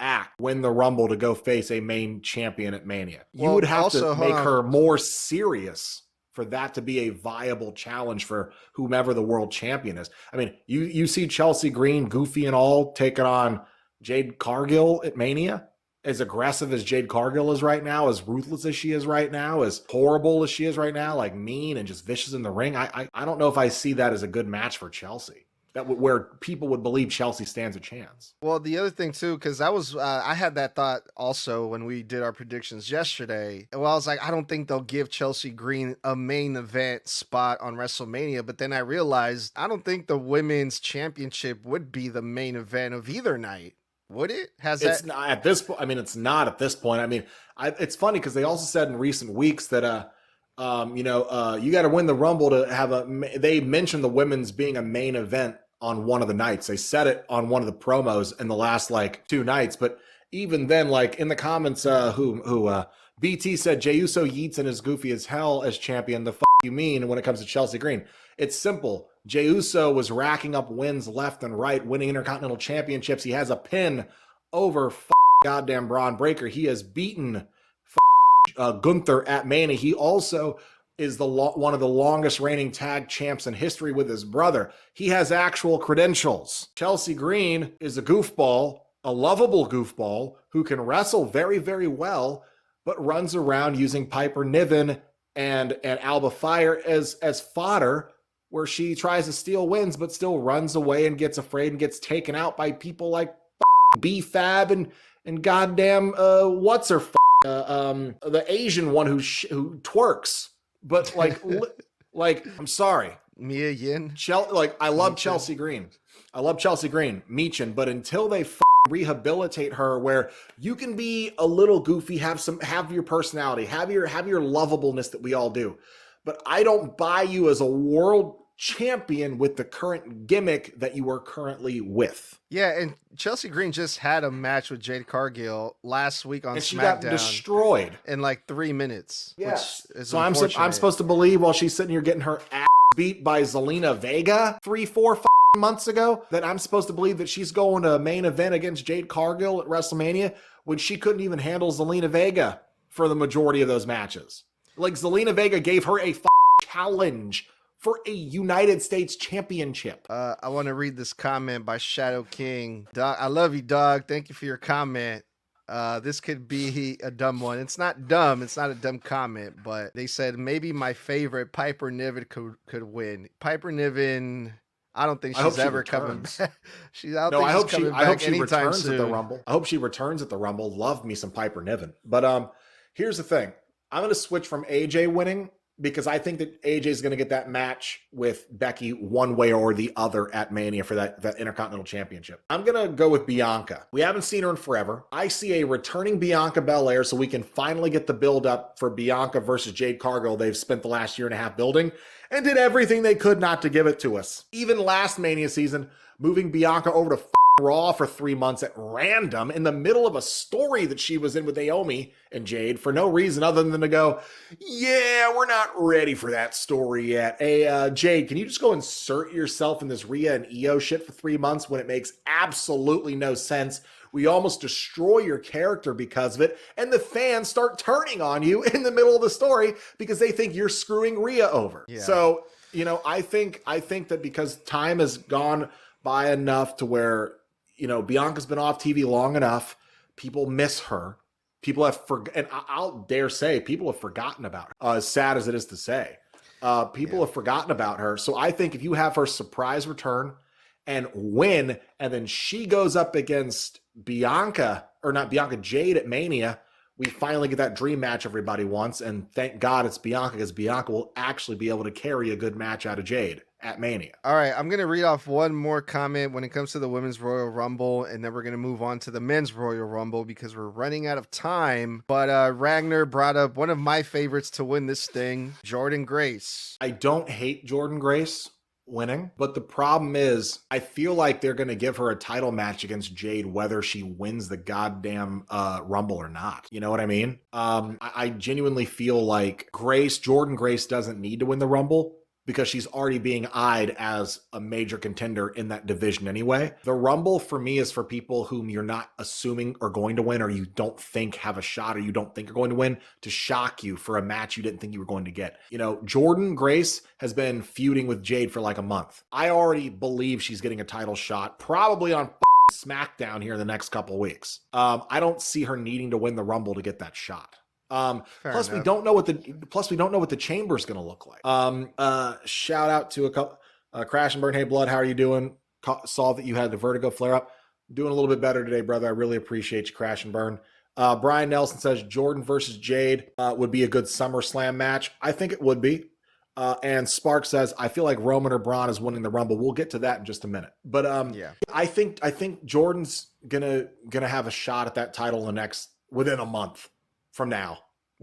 act win the Rumble to go face a main champion at Mania. You would have to make her more serious for that to be a viable challenge for whomever the world champion is. I mean, you see Chelsea Green, goofy and all, taking on Jade Cargill at Mania. As aggressive as Jade Cargill is right now, as ruthless as she is right now, as horrible as she is right now, like mean and just vicious in the ring. I don't know if I see that as a good match for Chelsea. Where people would believe Chelsea stands a chance. Well, the other thing too, because I had that thought also when we did our predictions yesterday. Well, I was like, I don't think they'll give Chelsea Green a main event spot on WrestleMania. But then I realized I don't think the women's championship would be the main event of either night. Would it? It's not at this point. I mean, it's not at this point. I mean, it's funny because they also said in recent weeks that you got to win the Rumble to have they mentioned the women's being a main event on one of the nights. They said it on one of the promos in the last like 2 nights, but even then, like in the comments, BT said Jey Uso yeets and is goofy as hell as champion. The fuck you mean when it comes to Chelsea Green? It's simple. Jey Uso was racking up wins left and right, winning Intercontinental Championships. He has a pin over goddamn Braun Breaker. He has beaten Gunther at Mania. He also is one of the longest reigning tag champs in history with his brother. He has actual credentials. Chelsea Green is a goofball, a lovable goofball who can wrestle very, very well, but runs around using Piper Niven and Alba Fire as fodder, where she tries to steal wins, but still runs away and gets afraid and gets taken out by people like B-Fab and goddamn what's her the Asian one who twerks. But like I'm sorry, Mia Yin. I love Chelsea Green. I love Chelsea Green, Meechin, but until they rehabilitate her, where you can be a little goofy, have your personality, have your lovableness that we all do, but I don't buy you as a world champion with the current gimmick that you are currently with. Yeah, and Chelsea Green just had a match with Jade Cargill last week on and she SmackDown. Got destroyed in like 3 minutes. Yes. Which is so I'm supposed to believe while she's sitting here getting her ass beat by Zelina Vega 3-4 months ago, that I'm supposed to believe that she's going to a main event against Jade Cargill at WrestleMania when she couldn't even handle Zelina Vega for the majority of those matches. Like, Zelina Vega gave her a challenge for a United States championship. I want to read this comment by Shadow King. Dog, I love you, dog. Thank you for your comment. This could be a dumb one. It's not dumb. It's not a dumb comment, but they said maybe my favorite Piper Niven could win. Piper Niven, I don't think she's ever coming back. I hope she returns at the Rumble. I hope she returns at the Rumble. Love me some Piper Niven. But here's the thing. I'm going to switch from AJ winning, because I think that AJ is going to get that match with Becky one way or the other at Mania for that Intercontinental Championship. I'm going to go with Bianca. We haven't seen her in forever. I see a returning Bianca Belair, so we can finally get the build up for Bianca versus Jade Cargill. They've spent the last year and a half building and did everything they could not to give it to us. Even last Mania season, moving Bianca over to Raw for 3 months at random in the middle of a story that she was in with Naomi and Jade for no reason other than to go, yeah, we're not ready for that story yet. Hey, Jade, can you just go insert yourself in this Rhea and Io shit for 3 months when it makes absolutely no sense? We almost destroy your character because of it, and the fans start turning on you in the middle of the story because they think you're screwing Rhea over. Yeah. So, I think that because time has gone by enough to where, Bianca's been off TV long enough, people miss her. People have and I'll dare say people have forgotten about her. As sad as it is to say, people have forgotten about her. So I think if you have her surprise return and win, and then she goes up against Jade at Mania, we finally get that dream match everybody wants. And thank God it's Bianca, because Bianca will actually be able to carry a good match out of Jade at Mania. All right, I'm going to read off one more comment when it comes to the Women's Royal Rumble, and then we're going to move on to the Men's Royal Rumble because we're running out of time. But Ragnar brought up one of my favorites to win this thing, Jordynne Grace. I don't hate Jordynne Grace winning, but the problem is I feel like they're going to give her a title match against Jade whether she wins the goddamn Rumble or not. You know what I mean? I genuinely feel like Jordynne Grace doesn't need to win the Rumble, because she's already being eyed as a major contender in that division anyway. The Rumble for me is for people whom you're not assuming are going to win, or you don't think have a shot, or you don't think are going to win, to shock you for a match you didn't think you were going to get. Jordynne Grace has been feuding with Jade for like a month. I already believe she's getting a title shot, probably on SmackDown here in the next couple weeks. I don't see her needing to win the Rumble to get that shot. Plus, we don't know what the chamber's going to look like. Shout out to a couple, Crash and Burn. Hey, Bludd, how are you doing? Saw that you had the Vertigo flare up. Doing a little bit better today, brother. I really appreciate you, Crash and Burn. Brian Nelson says Jordynne versus Jade would be a good SummerSlam match. I think it would be. And Spark says, I feel like Roman or Braun is winning the Rumble. We'll get to that in just a minute. But I think Jordynne's gonna have a shot at that title within a month from now.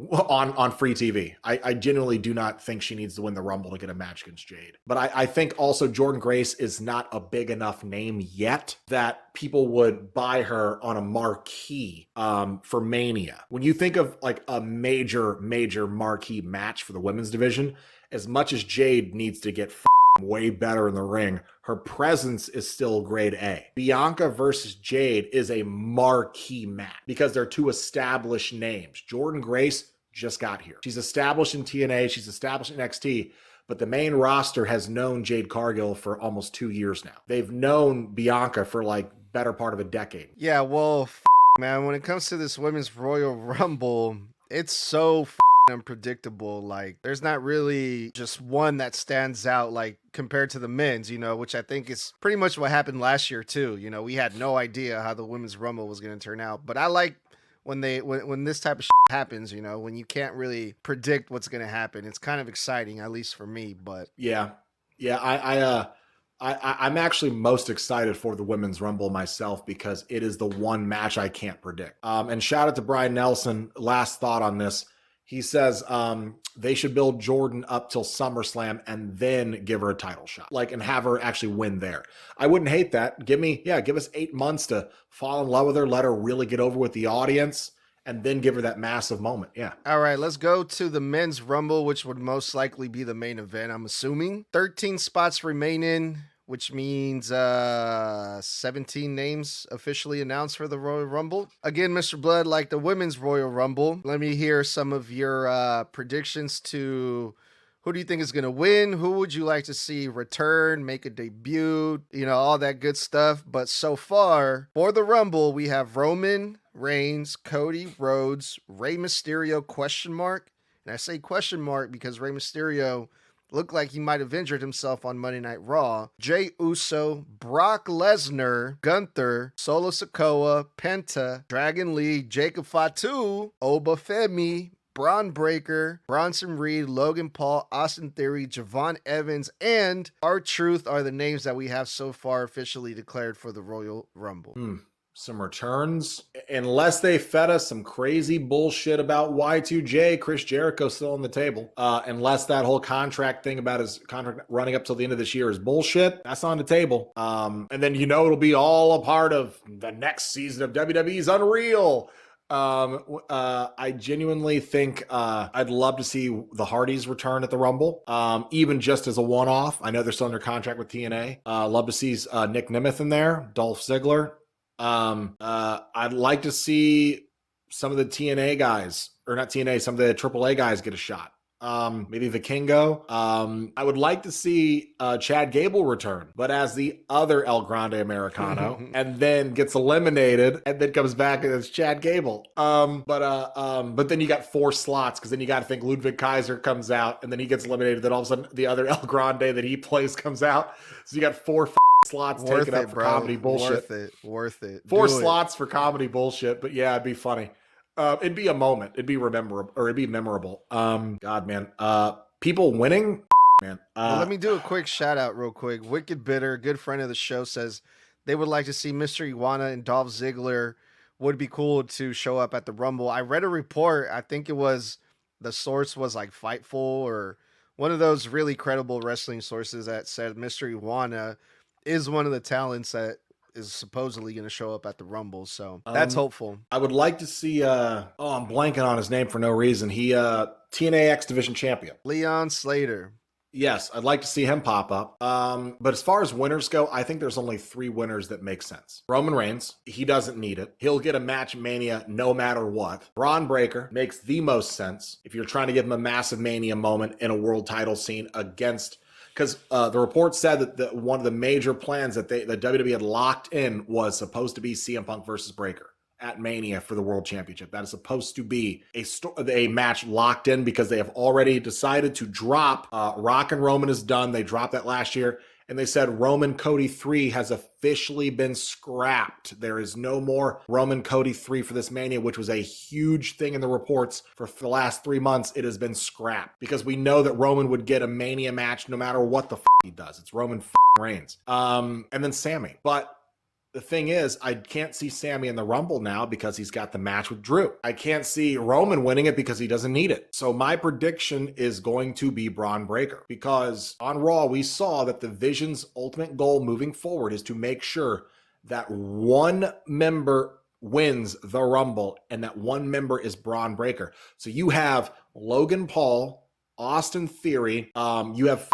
on free TV. I genuinely do not think she needs to win the Rumble to get a match against Jade. But I think also Jordynne Grace is not a big enough name yet that people would buy her on a marquee for Mania. When you think of like a major marquee match for the women's division, as much as Jade needs to get way better in the ring, her presence is still grade A. Bianca versus Jade is a marquee match because they're two established names. Jordynne Grace just got here. She's established in TNA, she's established in NXT, but the main roster has known Jade Cargill for almost 2 years now. They've known Bianca for like better part of a decade. Yeah, well, man, when it comes to this women's Royal Rumble, it's so unpredictable. Like, there's not really just one that stands out like compared to the men's, which I think is pretty much what happened last year too. We had no idea how the women's Rumble was going to turn out, but I like when this type of happens, when you can't really predict what's going to happen. It's kind of exciting, at least for me. But I'm actually most excited for the Women's Rumble myself because it is the one match I can't predict. And shout out to Brian Nelson. Last thought on this. He says they should build Jordynne up till SummerSlam and then give her a title shot, and have her actually win there. I wouldn't hate that. Give us 8 months to fall in love with her, let her really get over with the audience, and then give her that massive moment. Yeah. All right, let's go to the men's Rumble, which would most likely be the main event, I'm assuming. 13 spots remaining, which means 17 names officially announced for the Royal Rumble. Again, Mr. Bludd, like the women's Royal Rumble, let me hear some of your predictions to who do you think is going to win? Who would you like to see return, make a debut, all that good stuff. But so far, for the Rumble, we have Roman Reigns, Cody Rhodes, Rey Mysterio, ? And I say question mark because Rey Mysterio looked like he might have injured himself on Monday Night Raw. Jey Uso, Brock Lesnar, Gunther, Solo Sikoa, Penta, Dragon Lee, Jacob Fatu, Obafemi, Braun Breaker, Bronson Reed, Logan Paul, Austin Theory, Javon Evans, and R-Truth are the names that we have so far officially declared for the Royal Rumble. Some returns, unless they fed us some crazy bullshit about Y2J. Chris Jericho still on the table. Unless that whole contract thing about his contract running up till the end of this year is bullshit, that's on the table. And then it'll be all a part of the next season of WWE's Unreal. I genuinely think I'd love to see the Hardys return at the Rumble, even just as a one-off. I know they're still under contract with TNA. Love to see Nick Nemeth in there, Dolph Ziggler. I'd like to see some of the TNA guys, or not TNA, some of the AAA guys get a shot. Maybe Vikingo. I would like to see Chad Gable return, but as the other El Grande Americano, and then gets eliminated, and then comes back as Chad Gable. But then you got 4 slots, because then you got to think Ludwig Kaiser comes out, and then he gets eliminated. Then all of a sudden, the other El Grande that he plays comes out. So you got 4 slots taken up for comedy bullshit. Worth it. 4 slots for comedy bullshit, but yeah, it'd be funny. It'd be a moment. It'd be memorable. God, man. People winning, man. Well, let me do a quick shout out real quick. Wicked Bitter, good friend of the show, says they would like to see Mr. Iguana and Dolph Ziggler. Would be cool to show up at the Rumble. I read a report. I think the source was like Fightful or one of those really credible wrestling sources that said Mr. Iguana is one of the talents that is supposedly going to show up at the Rumble. So that's hopeful. I would like to see, I'm blanking on his name for no reason. He, TNA X Division champion. Leon Slater. Yes, I'd like to see him pop up. But as far as winners go, I think there's only 3 winners that make sense. Roman Reigns, he doesn't need it. He'll get a match Mania no matter what. Braun Breaker makes the most sense if you're trying to give him a massive Mania moment in a world title scene against... Because the report said that one of the major plans that WWE had locked in was supposed to be CM Punk versus Breaker at Mania for the World Championship. That is supposed to be a match locked in because they have already decided to drop Rock and Roman is done. They dropped that last year. And they said Roman Cody 3 has officially been scrapped. There is no more Roman Cody 3 for this Mania, which was a huge thing in the reports for the last 3 months. It has been scrapped because we know that Roman would get a Mania match no matter what the he does. It's Roman Reigns. And then Sammy. But the thing is, I can't see Sammy in the Rumble now because he's got the match with Drew. I can't see Roman winning it because he doesn't need it. So my prediction is going to be Braun Breaker, because on Raw, we saw that the Vision's ultimate goal moving forward is to make sure that one member wins the Rumble, and that one member is Braun Breaker. So you have Logan Paul, Austin Theory, you have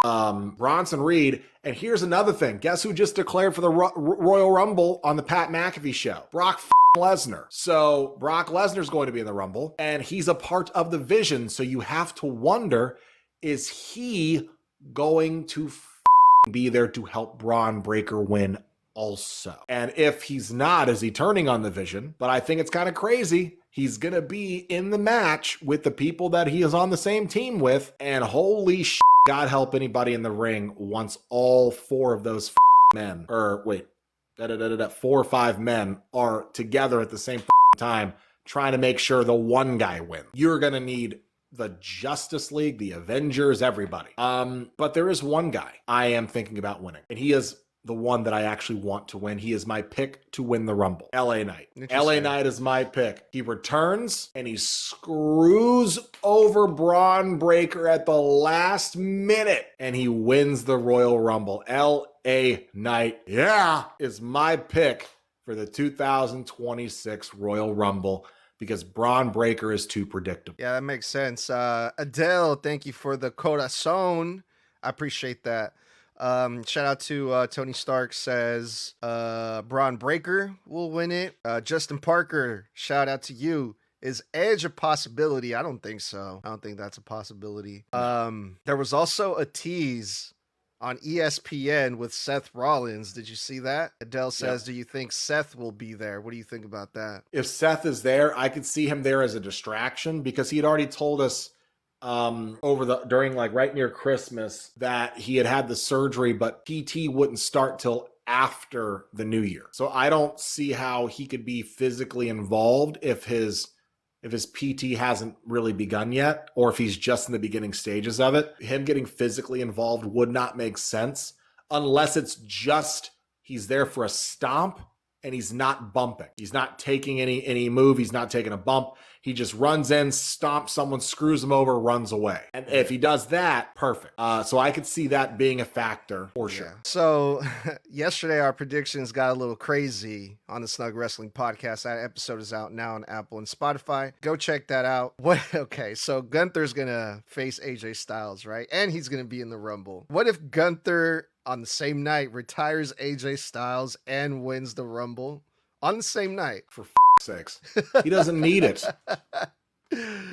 Bronson Reed. And here's another thing. Guess who just declared for the Royal Rumble on the Pat McAfee show? Brock Lesnar. So Brock Lesnar's going to be in the Rumble, and he's a part of the Vision. So you have to wonder, is he going to be there to help Braun Breaker win also? And if he's not, is he turning on the Vision? But I think it's kind of crazy. He's going to be in the match with the people that he is on the same team with. And holy shit, God help anybody in the ring once all four of those men, or wait, 4 or 5 men are together at the same time trying to make sure the one guy wins. You're going to need the Justice League, the Avengers, everybody. But there is one guy I am thinking about winning, and he is the one that I actually want to win. He is my pick to win the Rumble. LA Knight. LA Knight is my pick. He returns and he screws over Braun Breaker at the last minute and he wins the Royal Rumble. LA Knight, yeah, is my pick for the 2026 Royal Rumble, because Braun Breaker is too predictable. Yeah, that makes sense. Adele, thank you for the corazon. I appreciate that. Shout out to Tony Stark, says Braun Breaker will win it. Justin Parker, shout out to you. Is Edge a possibility? I don't think so. I don't think that's a possibility. There was also a tease on ESPN with Seth Rollins. Did you see that? Adele says, Do you think Seth will be there? What do you think about that? If Seth is there, I could see him there as a distraction, because he had already told us during like right near Christmas that he had the surgery, but PT wouldn't start till after the new year. So I don't see how he could be physically involved if his PT hasn't really begun yet, or if he's just in the beginning stages of it. Him getting physically involved would not make sense unless it's just he's there for a stomp and he's not bumping. He's not taking any move. He's not taking a bump. He just runs in, stomps someone, screws him over, runs away. And if he does that, perfect. So I could see that being a factor for sure. So yesterday our predictions got a little crazy on the Snug Wrestling podcast. That episode is out now on Apple and Spotify. Go check that out. Okay, so Gunther's going to face AJ Styles, right? And he's going to be in the Rumble. What if Gunther on the same night retires AJ Styles and wins the Rumble on the same night? For sakes, he doesn't need it.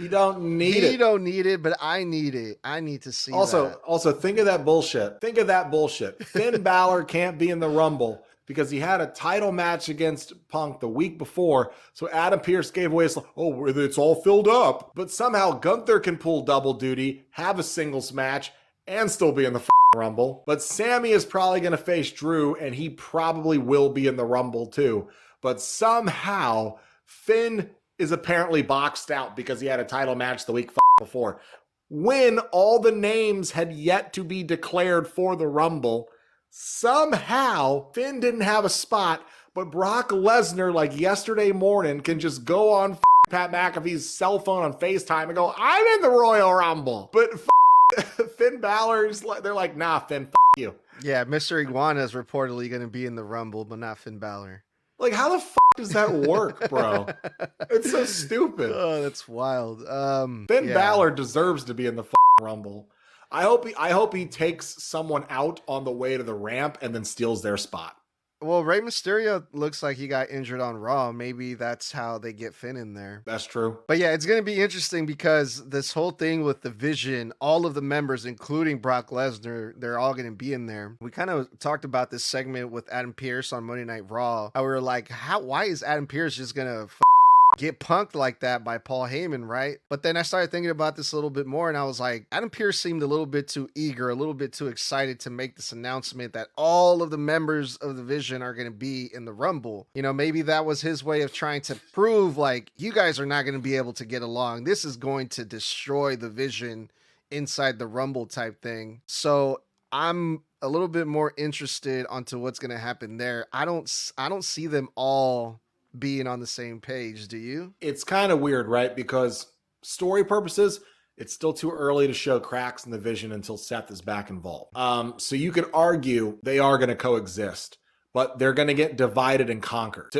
He don't need it. He don't need it, but I need it. I need to see that. Also, think of that bullshit. Finn Balor can't be in the Rumble because he had a title match against Punk the week before. So Adam Pearce gave away his, it's all filled up. But somehow Gunther can pull double duty, have a singles match, and still be in the Rumble. But Sammy is probably going to face Drew, and he probably will be in the Rumble too. But somehow Finn is apparently boxed out because he had a title match the week before, when all the names had yet to be declared for the Rumble. Somehow Finn didn't have a spot, but Brock Lesnar, like yesterday morning, can just go on Pat McAfee's cell phone on FaceTime and go, I'm in the Royal Rumble. But Finn Balor's, they're like, nah, Finn, you. Yeah, Mr. Iguana is reportedly going to be in the Rumble, but not Finn Balor. Like, how the does that work, bro? It's so stupid. Oh, that's wild. Finn Balor deserves to be in the Rumble. I hope he takes someone out on the way to the ramp and then steals their spot. Well, Rey Mysterio looks like he got injured on Raw. Maybe that's how they get Finn in there. That's true. But yeah, it's going to be interesting because this whole thing with the Vision, all of the members, including Brock Lesnar, they're all going to be in there. We kind of talked about this segment with Adam Pearce on Monday Night Raw. We were like, why is Adam Pearce just going to get punked like that by Paul Heyman, right? But then I started thinking about this a little bit more, and I was like, Adam Pearce seemed a little bit too eager, a little bit too excited to make this announcement that all of the members of the Vision are going to be in the Rumble. You know, maybe that was his way of trying to prove, like, you guys are not going to be able to get along. This is going to destroy the Vision inside the Rumble type thing. So I'm a little bit more interested onto what's going to happen there. I don't see them all being on the same page. Do you? It's kind of weird, right? Because story purposes, it's still too early to show cracks in the vision until Seth is back involved. So you could argue they are going to coexist, but they're going to get divided and conquered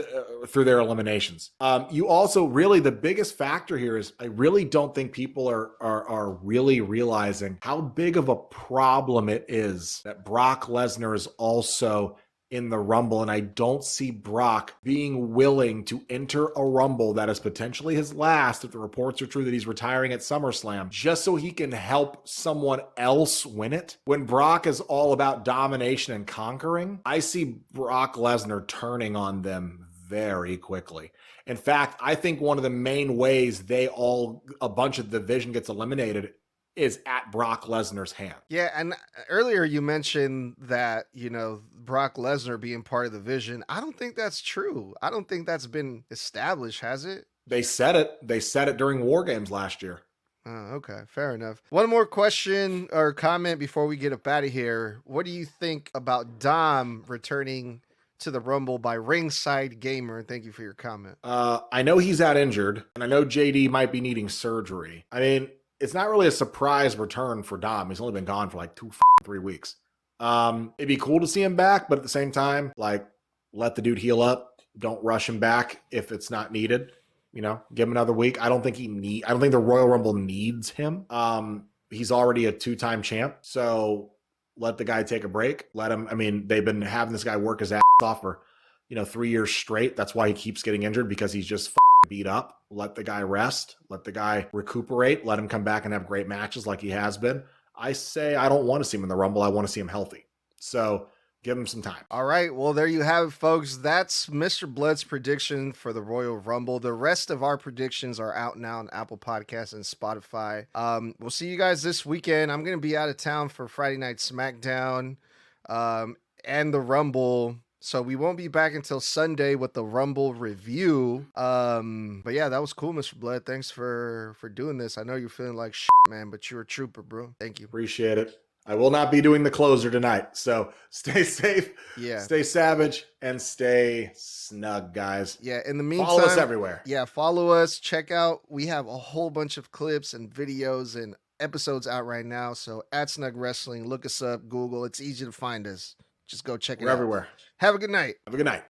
through their eliminations. You also really, the biggest factor here is I really don't think people are really realizing how big of a problem it is that Brock Lesnar is also in the Rumble, and I don't see Brock being willing to enter a Rumble that is potentially his last, if the reports are true that he's retiring at SummerSlam, just so he can help someone else win it. When Brock is all about domination and conquering, I see Brock Lesnar turning on them very quickly. In fact, I think one of the main ways a bunch of the division gets eliminated is at Brock Lesnar's hand. Yeah, and earlier you mentioned that, Brock Lesnar being part of the vision. I don't think that's true. I don't think that's been established, has it? They said it. They said it during War Games last year. Okay, fair enough. One more question or comment before we get up out of here. What do you think about Dom returning to the Rumble by Ringside Gamer? Thank you for your comment. I know he's out injured, and I know JD might be needing surgery. I mean, it's not really a surprise return for Dom. He's only been gone for like 3 weeks. It'd be cool to see him back, but at the same time, like, let the dude heal up. Don't rush him back if it's not needed. Give him another week. I don't think the Royal Rumble needs him. He's already a 2-time champ, so let the guy take a break. Let him. I mean, they've been having this guy work his ass off for 3 years straight. That's why he keeps getting injured, because he's just beat up. Let the guy rest. Let the guy recuperate. Let him come back and have great matches like he has been. I say I don't want to see him in the Rumble. I want to see him healthy. So give him some time. All right. Well, there you have it, folks. That's Mr. Bludd's prediction for the Royal Rumble. The rest of our predictions are out now on Apple Podcasts and Spotify. We'll see you guys this weekend. I'm going to be out of town for Friday Night SmackDown and the Rumble. So we won't be back until Sunday with the Rumble review. But yeah, that was cool, Mr. Bludd. Thanks for doing this. I know you're feeling like shit, man, but you're a trooper, bro. Thank you. Appreciate it. I will not be doing the closer tonight. So stay safe, stay savage, and stay snug, guys. Yeah, in the meantime, follow us everywhere. Yeah, follow us. Check out. We have a whole bunch of clips and videos and episodes out right now. So at Snug Wrestling, look us up, Google. It's easy to find us. Just go check it out. We're everywhere. Have a good night. Have a good night.